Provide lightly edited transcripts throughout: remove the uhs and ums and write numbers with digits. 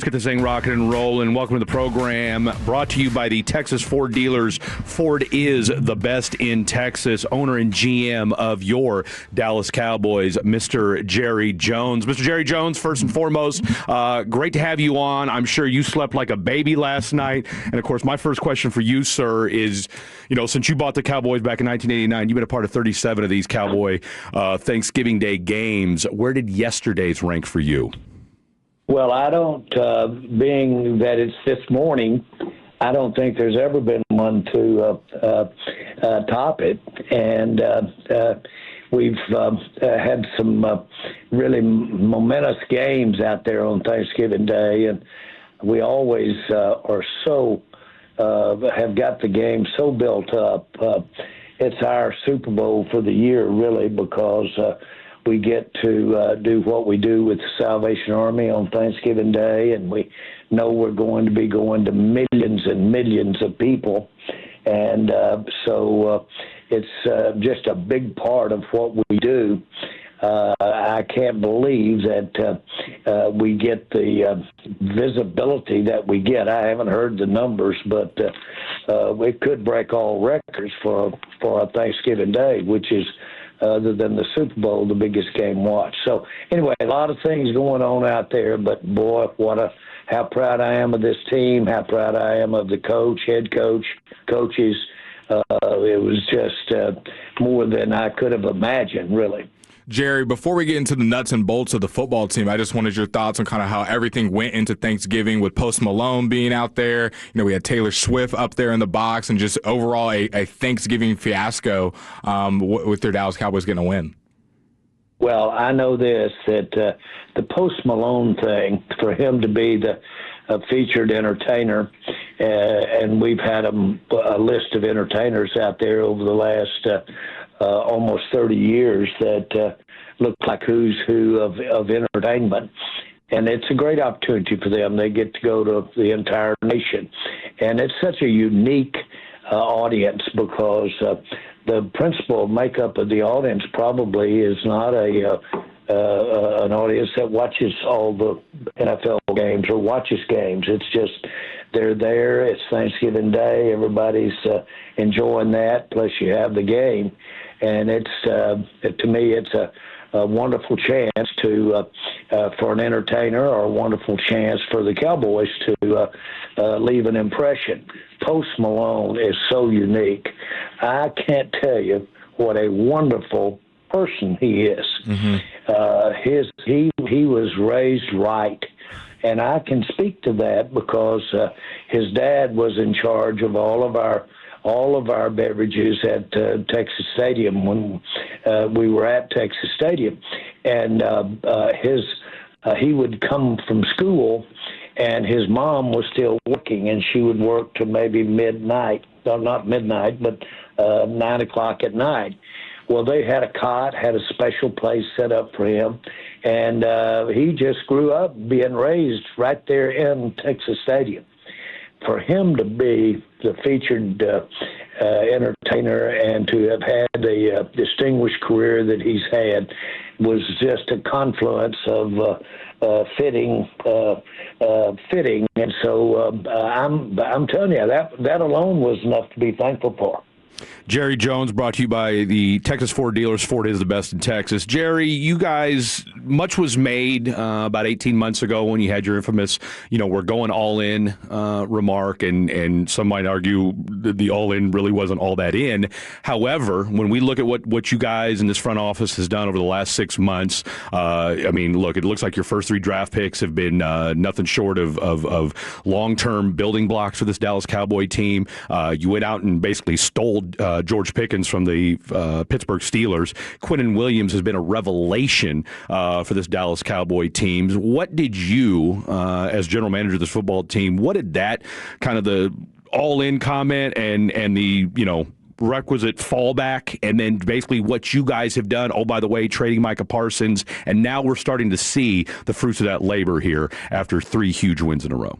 Let's get this thing rocking and rolling. Welcome to the program, brought to you by the Texas Ford dealers. Ford is the best in Texas. Owner and GM of your Dallas Cowboys, Mr. Jerry Jones. Mr. Jerry Jones, first and foremost, great to have you on. I'm sure you slept like a baby last night. And, of course, my first question for you, sir, is, since you bought the Cowboys back in 1989, you've been a part of 37 of these Cowboy Thanksgiving Day games. Where did yesterday's rank for you? Well, I don't, being that it's this morning, I don't think there's ever been one to top it. And we've had some really momentous games out there on Thanksgiving Day, and we always are so, have got the game so built up. It's our Super Bowl for the year, really, because we get to do what we do with the Salvation Army on Thanksgiving Day, and we know we're going to be going to millions and millions of people. And so it's just a big part of what we do. I can't believe that we get the visibility that we get. I haven't heard the numbers, but we could break all records for a Thanksgiving Day, which is, other than the Super Bowl, the biggest game watched. So anyway, a lot of things going on out there, but boy, how proud I am of this team, how proud I am of the coach, head coach, coaches. It was just more than I could have imagined, really. Jerry, before we get into the nuts and bolts of the football team, I just wanted your thoughts on kind of how everything went into Thanksgiving with Post Malone being out there. We had Taylor Swift up there in the box, and just overall a Thanksgiving fiasco with their Dallas Cowboys getting a win. Well, I know this, that the Post Malone thing, for him to be the featured entertainer, and we've had a list of entertainers out there over the last almost 30 years that look like who's who of entertainment. And it's a great opportunity for them. They get to go to the entire nation. And it's such a unique audience because the principal makeup of the audience probably is not an audience that watches all the NFL games or watches games. It's just they're there. It's Thanksgiving Day. Everybody's enjoying that. Plus you have the game. And it's to me, it's a wonderful chance for an entertainer, or a wonderful chance for the Cowboys to leave an impression. Post Malone is so unique. I can't tell you what a wonderful person he is. Mm-hmm. He was raised right. And I can speak to that because his dad was in charge of all of our beverages at Texas Stadium when we were at Texas Stadium. And he would come from school, and his mom was still working, and she would work to maybe midnight. No, not midnight, but 9 o'clock at night. Well, they had a cot, had a special place set up for him, and he just grew up being raised right there in Texas Stadium. For him to be the featured entertainer and to have had a distinguished career that he's had was just a confluence of fitting. And so I'm telling you, that alone was enough to be thankful for. Jerry Jones, brought to you by the Texas Ford dealers. Ford is the best in Texas. Jerry, you guys, much was made about 18 months ago when you had your infamous, we're going all in remark, and some might argue the all in really wasn't all that in. However, when we look at what you guys in this front office has done over the last 6 months, look, it looks like your first 3 draft picks have been nothing short of long-term building blocks for this Dallas Cowboy team. You went out and basically stole George Pickens from the Pittsburgh Steelers. Quinnen Williams has been a revelation for this Dallas Cowboy team. What did you, as general manager of this football team, what did that kind of the all-in comment and the, requisite fallback, and then basically what you guys have done, oh, by the way, trading Micah Parsons, and now we're starting to see the fruits of that labor here after 3 huge wins in a row?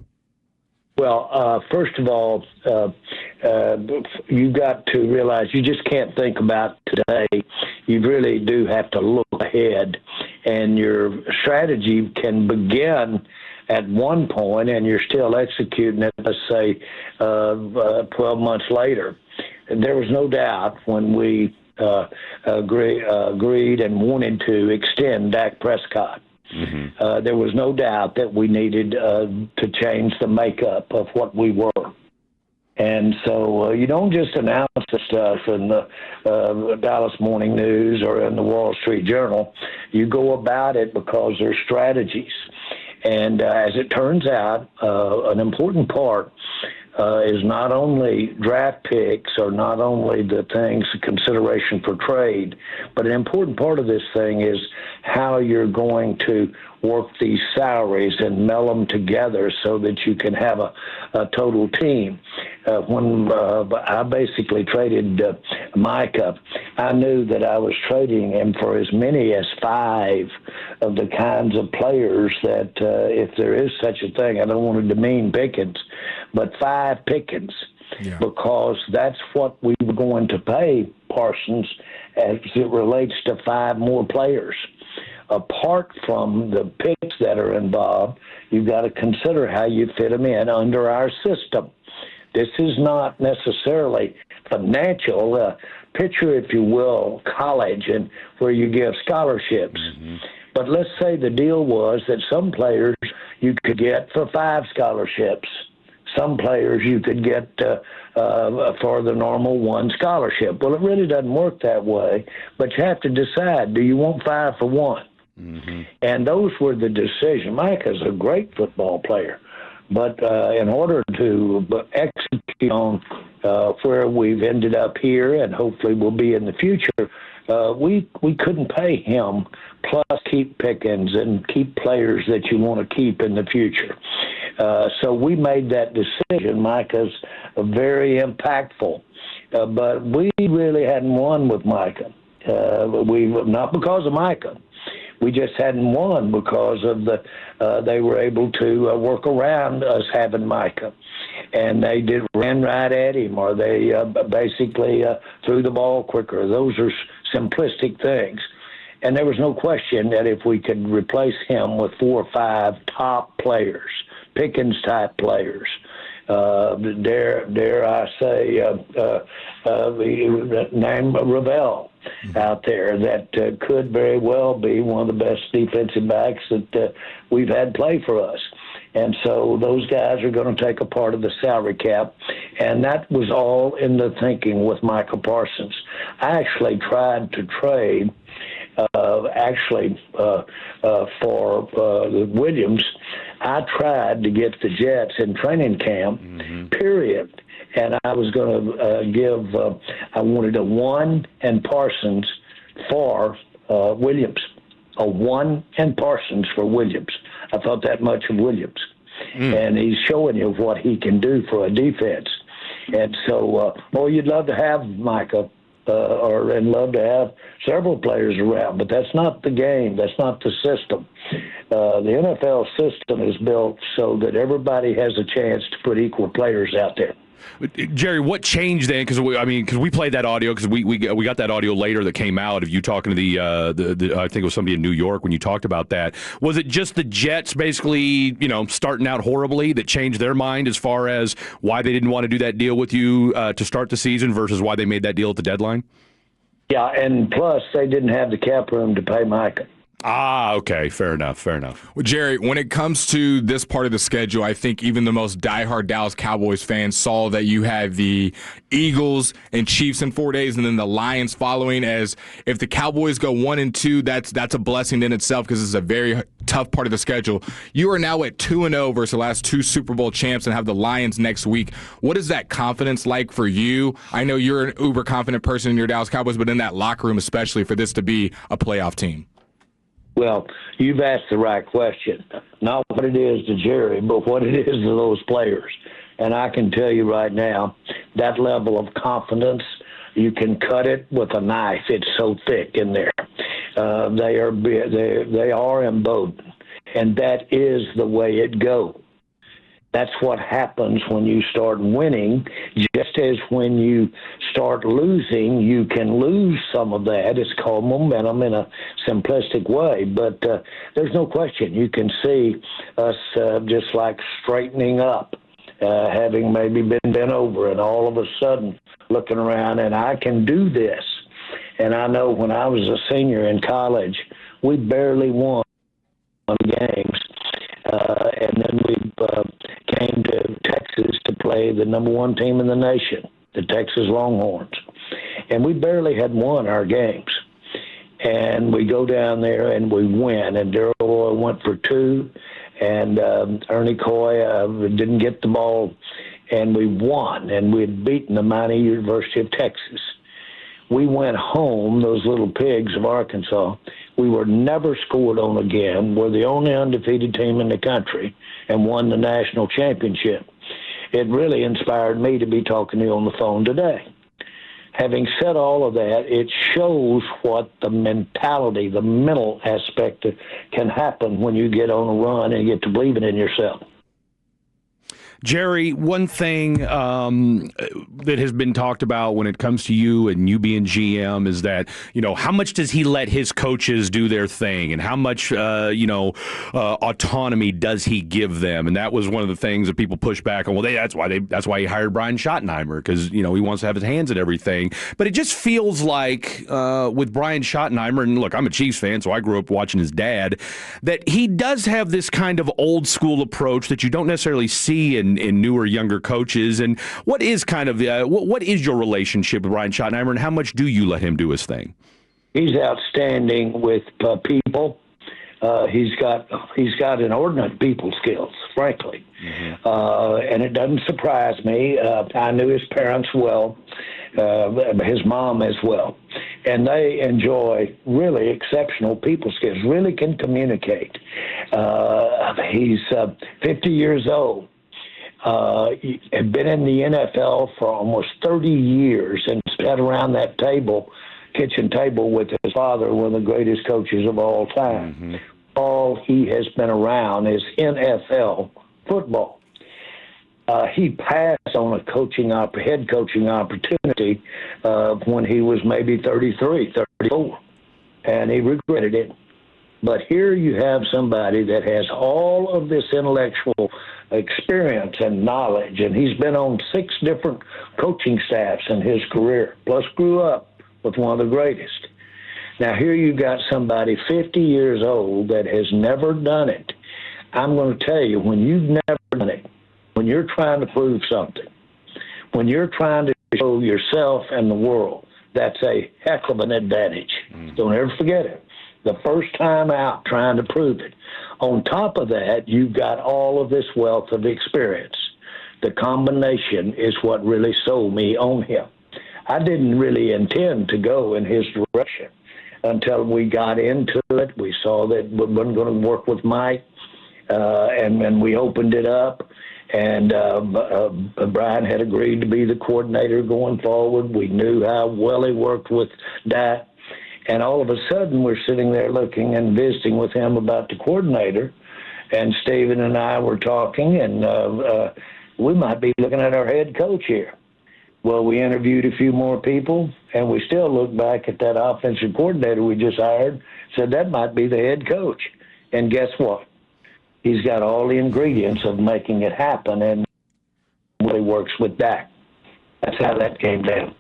Well, first of all, you've got to realize you just can't think about today. You really do have to look ahead, and your strategy can begin at one point and you're still executing it, let's say 12 months later. There was no doubt when we agreed and wanted to extend Dak Prescott. Mm-hmm. There was no doubt that we needed to change the makeup of what we were. And so you don't just announce the stuff in the Dallas Morning News or in the Wall Street Journal. You go about it because there's strategies. And as it turns out, an important part is not only draft picks or not only the things, consideration for trade, but an important part of this thing is how you're going to work these salaries and meld them together so that you can have a total team. When I basically traded Micah, I knew that I was trading him for as many as 5 of the kinds of players that, if there is such a thing, I don't want to demean Pickens, but 5 Pickens, because that's what we were going to pay Parsons as it relates to 5 more players. Apart from the picks that are involved, you've got to consider how you fit them in under our system. This is not necessarily financial. Picture, if you will, college and where you give scholarships. Mm-hmm. But let's say the deal was that some players you could get for 5 scholarships. Some players you could get for the normal 1 scholarship. Well, it really doesn't work that way, but you have to decide, do you want 5 for 1? Mm-hmm. And those were the decisions. Mike is a great football player, but in order to execute on where we've ended up here and hopefully will be in the future, we couldn't pay him plus keep Pickens and keep players that you want to keep in the future. So we made that decision. Micah's very impactful, but we really hadn't won with Micah. Not because of Micah. We just hadn't won because of they were able to work around us having Micah. And they ran right at him, or they basically threw the ball quicker. Those are simplistic things. And there was no question that if we could replace him with 4 or 5 top players, Pickens-type players, dare I say, name Ravel out there that could very well be one of the best defensive backs that we've had play for us. And so those guys are going to take a part of the salary cap, and that was all in the thinking with Michael Parsons. I actually tried to trade for Williams. I tried to get the Jets in training camp, period. And I was going to I wanted a 1 and Parsons for Williams. A 1 and Parsons for Williams. I thought that much of Williams. And he's showing you what he can do for a defense. And so, you'd love to have Micah. And love to have several players around, but that's not the game. That's not the system. The NFL system is built so that everybody has a chance to put equal players out there. Jerry, what changed then? Because we played that audio because we got that audio later that came out of you talking to the I think it was somebody in New York when you talked about that. Was it just the Jets basically starting out horribly that changed their mind as far as why they didn't want to do that deal with you to start the season versus why they made that deal at the deadline? Yeah, and plus they didn't have the cap room to pay Micah. Ah, okay. Fair enough. Well, Jerry, when it comes to this part of the schedule, I think even the most diehard Dallas Cowboys fans saw that you had the Eagles and Chiefs in 4 days and then the Lions following. As if the Cowboys go 1-2, that's a blessing in itself because it's a very tough part of the schedule. You are now at 2-0 versus the last 2 Super Bowl champs and have the Lions next week. What is that confidence like for you? I know you're an uber confident person in your Dallas Cowboys, but in that locker room especially for this to be a playoff team. Well, you've asked the right question. Not what it is to Jerry, but what it is to those players. And I can tell you right now, that level of confidence, you can cut it with a knife. It's so thick in there. They are emboldened, and that is the way it goes. That's what happens when you start winning. Just as when you start losing, you can lose some of that. It's called momentum in a simplistic way. But there's no question. You can see us just like straightening up, having maybe been bent over, and all of a sudden looking around, and I can do this. And I know when I was a senior in college, we barely won games. And then we came to Texas to play the number one team in the nation, the Texas Longhorns. And we barely had won our games. And we go down there and we win. And Darrell Roy went for two, and Ernie Coy didn't get the ball, and we won. And we had beaten the mighty University of Texas. We went home, those little pigs of Arkansas. We were never scored on again. We're the only undefeated team in the country and won the national championship. It really inspired me to be talking to you on the phone today. Having said all of that, it shows what the mentality, the mental aspect can happen when you get on a run and get to believing in yourself. Jerry, one thing that has been talked about when it comes to you and you being GM is that, how much does he let his coaches do their thing, and how much, autonomy does he give them? And that was one of the things that people push back on. Well, that's why he hired Brian Schottenheimer, because, he wants to have his hands in everything. But it just feels like with Brian Schottenheimer, and look, I'm a Chiefs fan, so I grew up watching his dad, that he does have this kind of old school approach that you don't necessarily see in newer, younger coaches. And what is kind of what is your relationship with Brian Schottenheimer, and how much do you let him do his thing? He's outstanding with people. He's got inordinate people skills, frankly. Mm-hmm. And it doesn't surprise me. I knew his parents well, his mom as well. And they enjoy really exceptional people skills, really can communicate. He's 50 years old. Had been in the NFL for almost 30 years and sat around that kitchen table with his father, one of the greatest coaches of all time. Mm-hmm. All he has been around is NFL football. He passed on a head coaching opportunity when he was maybe 33, 34, and he regretted it. But here you have somebody that has all of this intellectual experience and knowledge, and he's been on 6 different coaching staffs in his career, plus grew up with one of the greatest. Now here you got somebody 50 years old that has never done it. I'm going to tell you, when you've never done it, when you're trying to prove something, when you're trying to show yourself and the world, that's a heck of an advantage. Don't ever forget it. The first time out trying to prove it. On top of that, you've got all of this wealth of experience. The combination is what really sold me on him. I didn't really intend to go in his direction until we got into it. We saw that we weren't going to work with Mike, and we opened it up. And Brian had agreed to be the coordinator going forward. We knew how well he worked with Dak. And all of a sudden, we're sitting there looking and visiting with him about the coordinator. And Stephen and I were talking, and we might be looking at our head coach here. Well, we interviewed a few more people, and we still look back at that offensive coordinator we just hired, said that might be the head coach. And guess what? He's got all the ingredients of making it happen, and really works with Dak. That's how that came down.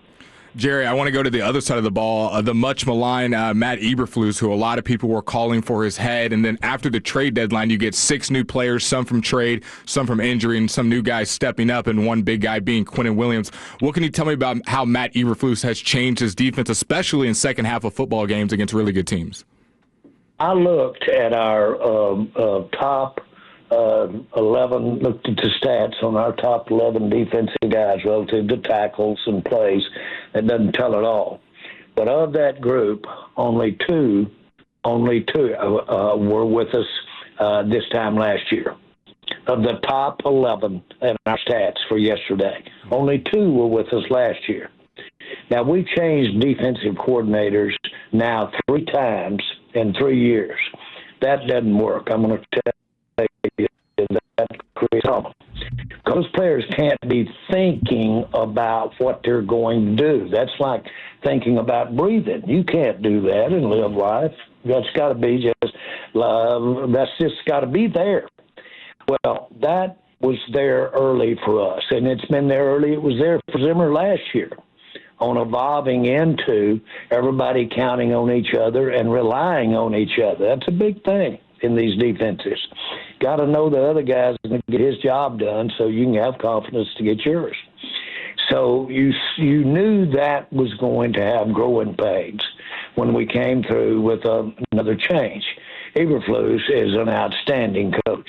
Jerry, I want to go to the other side of the ball. The much maligned Matt Eberflus, who a lot of people were calling for his head. And then after the trade deadline, you get 6 new players, some from trade, some from injury, and some new guys stepping up, and one big guy being Quinnen Williams. What can you tell me about how Matt Eberflus has changed his defense, especially in second half of football games against really good teams? I looked at our top 11, looked at the stats on our top 11 defensive guys relative to tackles and plays. It doesn't tell it all. But of that group, only two were with us this time last year. Of the top 11 in our stats for yesterday, only 2 were with us last year. Now, we changed defensive coordinators now 3 times in 3 years. That doesn't work. I'm going to tell you that creates a problem. those players can't be thinking about what they're going to do. That's like thinking about breathing. You can't do that and live life. That's got to be just that's just got to be there. Well, that was there early for us, and it's been there early. It was there for Zimmer last year on evolving into everybody counting on each other and relying on each other. That's a big thing in these defenses. Got to know the other guy's going to get his job done so you can have confidence to get yours. So you knew that was going to have growing pains when we came through with another change. Eberflus is an outstanding coach,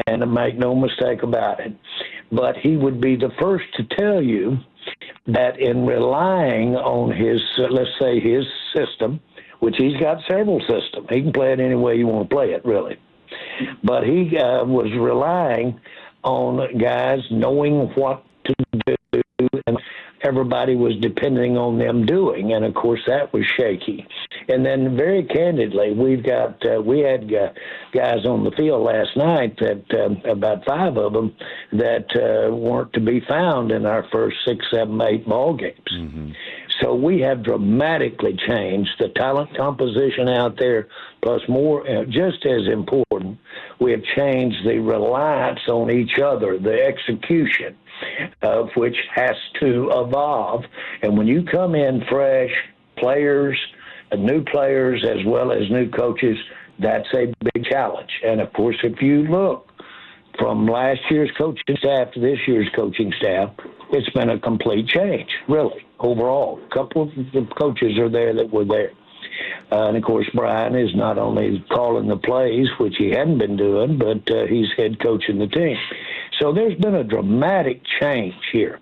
and make no mistake about it. But he would be the first to tell you that in relying on his, let's say, his system, which he's got several systems. He can play it any way you want to play it, really. But he was relying on guys knowing what to do, and everybody was depending on them doing. And, of course, that was shaky. And then, very candidly, we had guys on the field last night that about 5 of them that weren't to be found in our first 6, 7, 8 ball games. Mm-hmm. So we have dramatically changed the talent composition out there, plus more, just as important, we have changed the reliance on each other, the execution of which has to evolve. And when you come in fresh players, new players, as well as new coaches, that's a big challenge. And, of course, if you look from last year's coaching staff to this year's coaching staff, it's been a complete change, really, overall. A couple of the coaches are there that were there. And, of course, Brian is not only calling the plays, which he hadn't been doing, but he's head coaching the team. So there's been a dramatic change here.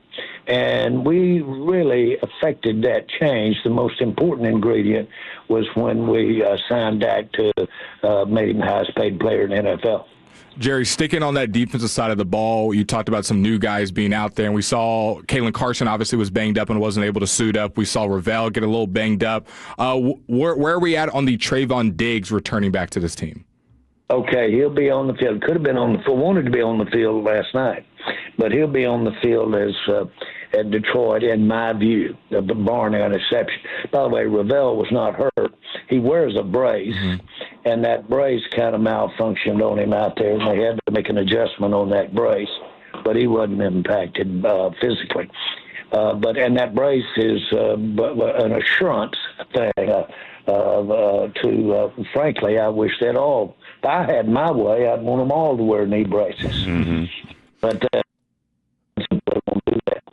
And we really affected that change. The most important ingredient was when we signed Dak to made him the highest paid player in the NFL. Jerry, sticking on that defensive side of the ball, you talked about some new guys being out there, and we saw Kalen Carson obviously was banged up and wasn't able to suit up. We saw Ravel get a little banged up. Where are we at on the Trayvon Diggs returning back to this team? Okay, he'll be on the field. Could have been on the field, wanted to be on the field last night, but he'll be on the field as at Detroit, in my view, the barring an exception. By the way, Ravel was not hurt. He wears a brace, and that brace kind of malfunctioned on him out there, and they had to make an adjustment on that brace, but he wasn't impacted physically. And that brace is an assurance thing. Frankly, I wish that all. If I had my way, I'd want them all to wear knee braces. Mm-hmm. But won't do that.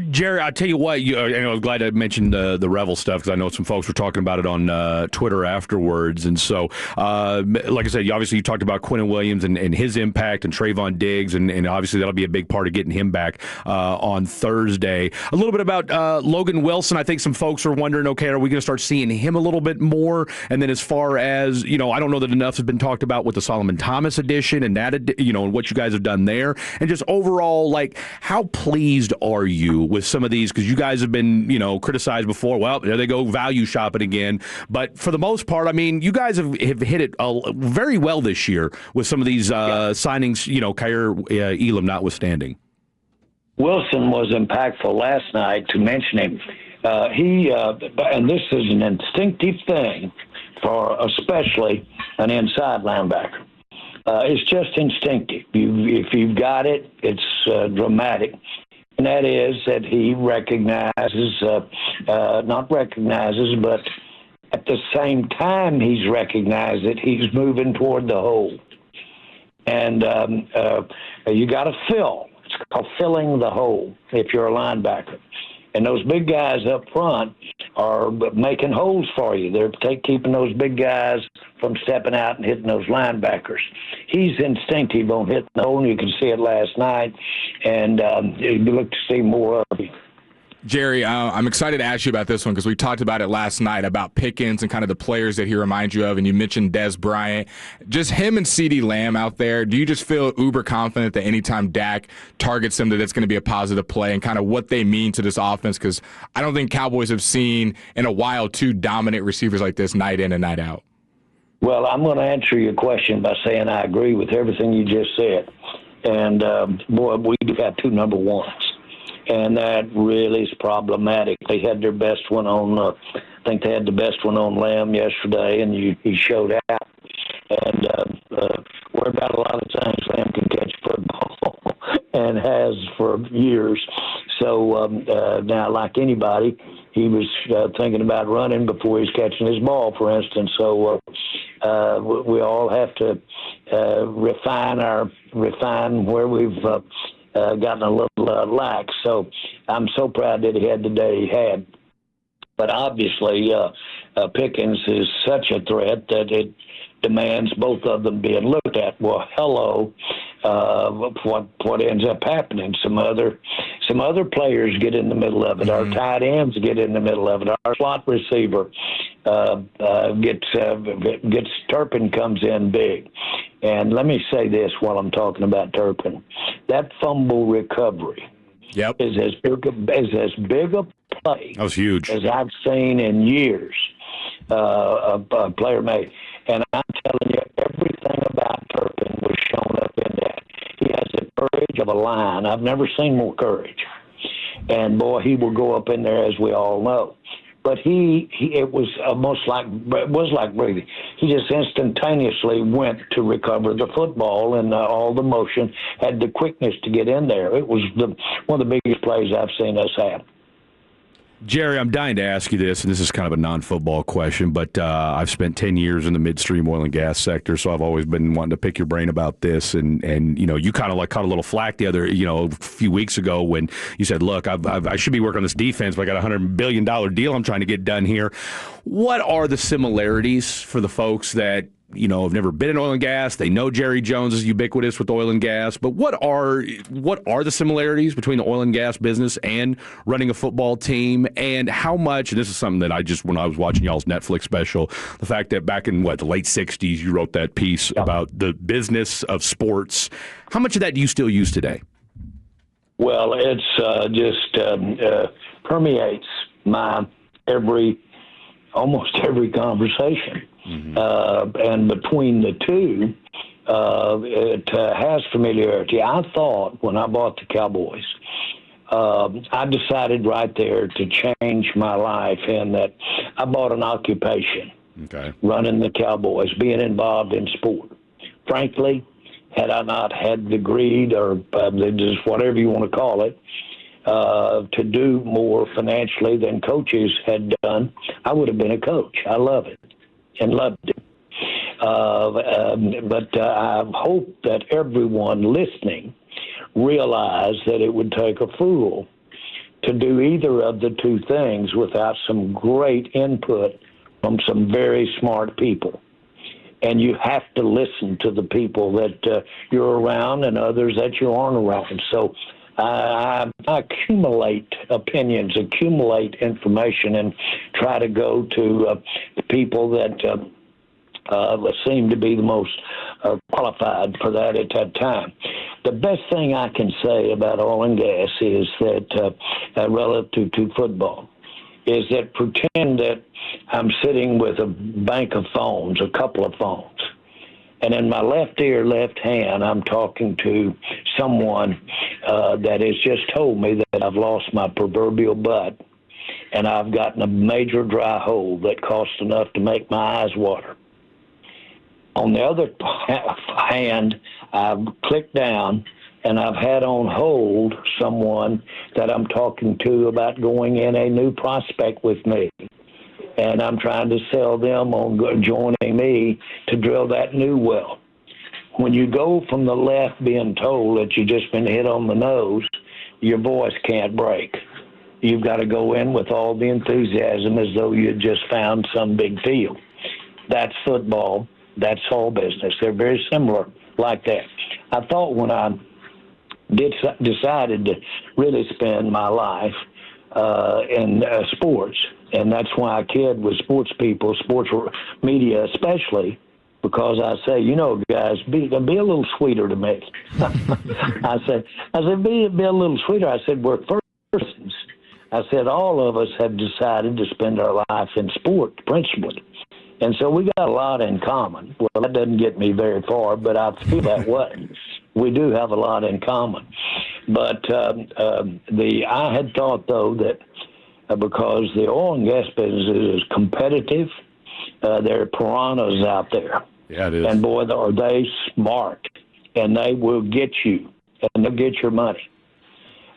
Jerry, I'll tell you what, I'm glad I mentioned the Revel stuff because I know some folks were talking about it on Twitter afterwards. And so, like I said, you talked about Quinnen Williams and his impact and Trayvon Diggs, and obviously that'll be a big part of getting him back on Thursday. A little bit about Logan Wilson. I think some folks are wondering, okay, are we going to start seeing him a little bit more? And then as far as, I don't know that enough has been talked about with the Solomon Thomas edition and that, and what you guys have done there. And just overall, like, how pleased are you with some of these, because you guys have been, criticized before. Well, there they go, value shopping again. But for the most part, I mean, you guys have hit it very well this year with some of these signings, Kyer Elam notwithstanding. Wilson was impactful last night, to mention him. And this is an instinctive thing for especially an inside linebacker. It's just instinctive. If you've got it, it's dramatic. And that is that he not recognizes, but at the same time he's recognized that he's moving toward the hole. And you got to fill. It's called filling the hole if you're a linebacker. And those big guys up front are making holes for you. They're keeping those big guys from stepping out and hitting those linebackers. He's instinctive on hitting the hole, and you can see it last night. And you look to see more of him. Jerry, I'm excited to ask you about this one because we talked about it last night about Pickens and kind of the players that he reminds you of, and you mentioned Dez Bryant. Just him and CeeDee Lamb out there, do you just feel uber confident that anytime Dak targets him that it's going to be a positive play and kind of what they mean to this offense? Because I don't think Cowboys have seen in a while two dominant receivers like this night in and night out. Well, I'm going to answer your question by saying I agree with everything you just said. And, boy, we've got two number ones. And that really is problematic. They had their best one on, I think they had the best one on Lamb yesterday, and he showed out. And worried about a lot of times Lamb can catch football and has for years. So now, like anybody, he was thinking about running before he's catching his ball, for instance. So we all have to refine where we've gotten a little lax. So I'm so proud that he had the day he had. But obviously, Pickens is such a threat that it demands both of them being looked at. Well, hello, what ends up happening? Some other players get in the middle of it. Our tight ends get in the middle of it. Our slot receiver gets Turpin comes in big. And let me say this while I'm talking about Turpin. That fumble recovery is as big a play that was huge as I've seen in years a player made. And I'm telling you, everything about Turpin was shown up in that. He has the courage of a lion. I've never seen more courage. And, boy, he will go up in there, as we all know. But it was almost like breathing. He just instantaneously went to recover the football, and all the motion, had the quickness to get in there. It was one of the biggest plays I've seen us have. Jerry, I'm dying to ask you this, and this is kind of a non-football question, but I've spent 10 years in the midstream oil and gas sector, so I've always been wanting to pick your brain about this. And you know, you kind of like caught a little flack a few weeks ago when you said, "Look, I should be working on this defense, but I got a $100 billion deal I'm trying to get done here." What are the similarities for the folks that have never been in oil and gas? They know Jerry Jones is ubiquitous with oil and gas, but what are the similarities between the oil and gas business and running a football team? And how much, and this is something that when I was watching y'all's Netflix special, the fact that back in the late 60s, you wrote that piece about the business of sports. How much of that do you still use today? Well, it's just permeates almost every conversation. And between the two, it has familiarity. I thought when I bought the Cowboys, I decided right there to change my life in that I bought an occupation, running the Cowboys, being involved in sport. Frankly, had I not had the greed or just whatever you want to call it, to do more financially than coaches had done, I would have been a coach. I love it. And loved it. But I hope that everyone listening realized that it would take a fool to do either of the two things without some great input from some very smart people. And you have to listen to the people that you're around and others that you aren't around. So I accumulate opinions, accumulate information, and try to go to the people that seem to be the most qualified for that at that time. The best thing I can say about oil and gas is that, relative to football, is that pretend that I'm sitting with a bank of phones, a couple of phones. And in my left ear, left hand, I'm talking to someone that has just told me that I've lost my proverbial butt and I've gotten a major dry hole that costs enough to make my eyes water. On the other hand, I've clicked down and I've had on hold someone that I'm talking to about going in a new prospect with me. And I'm trying to sell them on joining me to drill that new well. When you go from the left being told that you've just been hit on the nose, your voice can't break. You've got to go in with all the enthusiasm as though you had just found some big field. That's football. That's all business. They're very similar like that. I thought when I decided to really spend my life in sports, and that's why I kid with sports people, sports media especially, because I say, guys, be a little sweeter to me. I said, be a little sweeter. I said, we're persons. I said, all of us have decided to spend our life in sport, principally. And so we got a lot in common. Well, that doesn't get me very far, but I feel that way. We do have a lot in common. But I had thought, though, that because the oil and gas business is competitive, there are piranhas out there. Yeah, it is. And, boy, are they smart. And they will get you, and they'll get your money.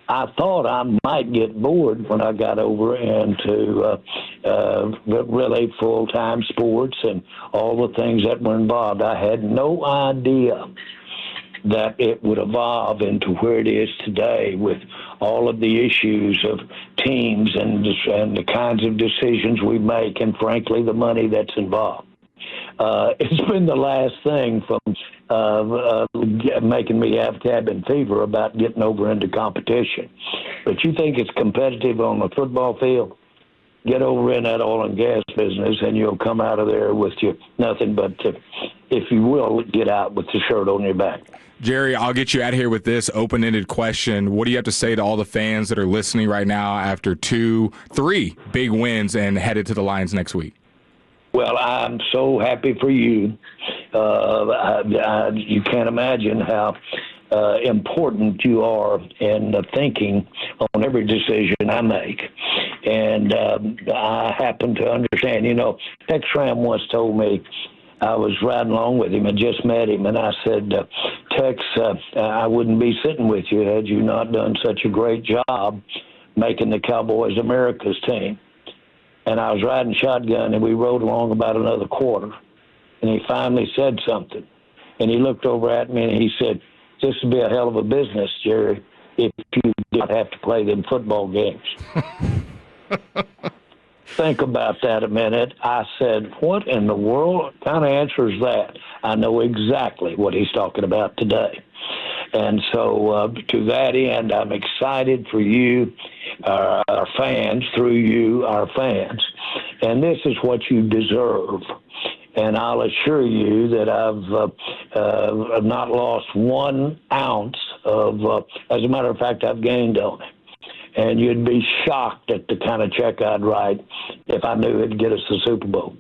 I thought I might get bored when I got over into really full-time sports and all the things that were involved. I had no idea that it would evolve into where it is today with all of the issues of teams and the kinds of decisions we make and, frankly, the money that's involved. It's been the last thing from making me have cabin fever about getting over into competition. But you think it's competitive on the football field? Get over in that oil and gas business, and you'll come out of there with nothing but, if you will, get out with the shirt on your back. Jerry, I'll get you out of here with this open-ended question. What do you have to say to all the fans that are listening right now after 3 big wins and headed to the Lions next week? Well, I'm so happy for you. You can't imagine how important you are in thinking on every decision I make. And I happen to understand. Tex Schramm once told me, I was riding along with him and just met him, and I said, Tex, I wouldn't be sitting with you had you not done such a great job making the Cowboys America's team. And I was riding shotgun, and we rode along about another quarter. And he finally said something. And he looked over at me, and he said, this would be a hell of a business, Jerry, if you didn't have to play them football games. Think about that a minute. I said, what in the world? What kind of answer is that? I know exactly what he's talking about today. And so to that end, I'm excited for you, our fans, through you, our fans. And this is what you deserve. And I'll assure you that I've not lost 1 ounce of, as a matter of fact, I've gained on it. And you'd be shocked at the kind of check I'd write if I knew it'd get us the Super Bowl.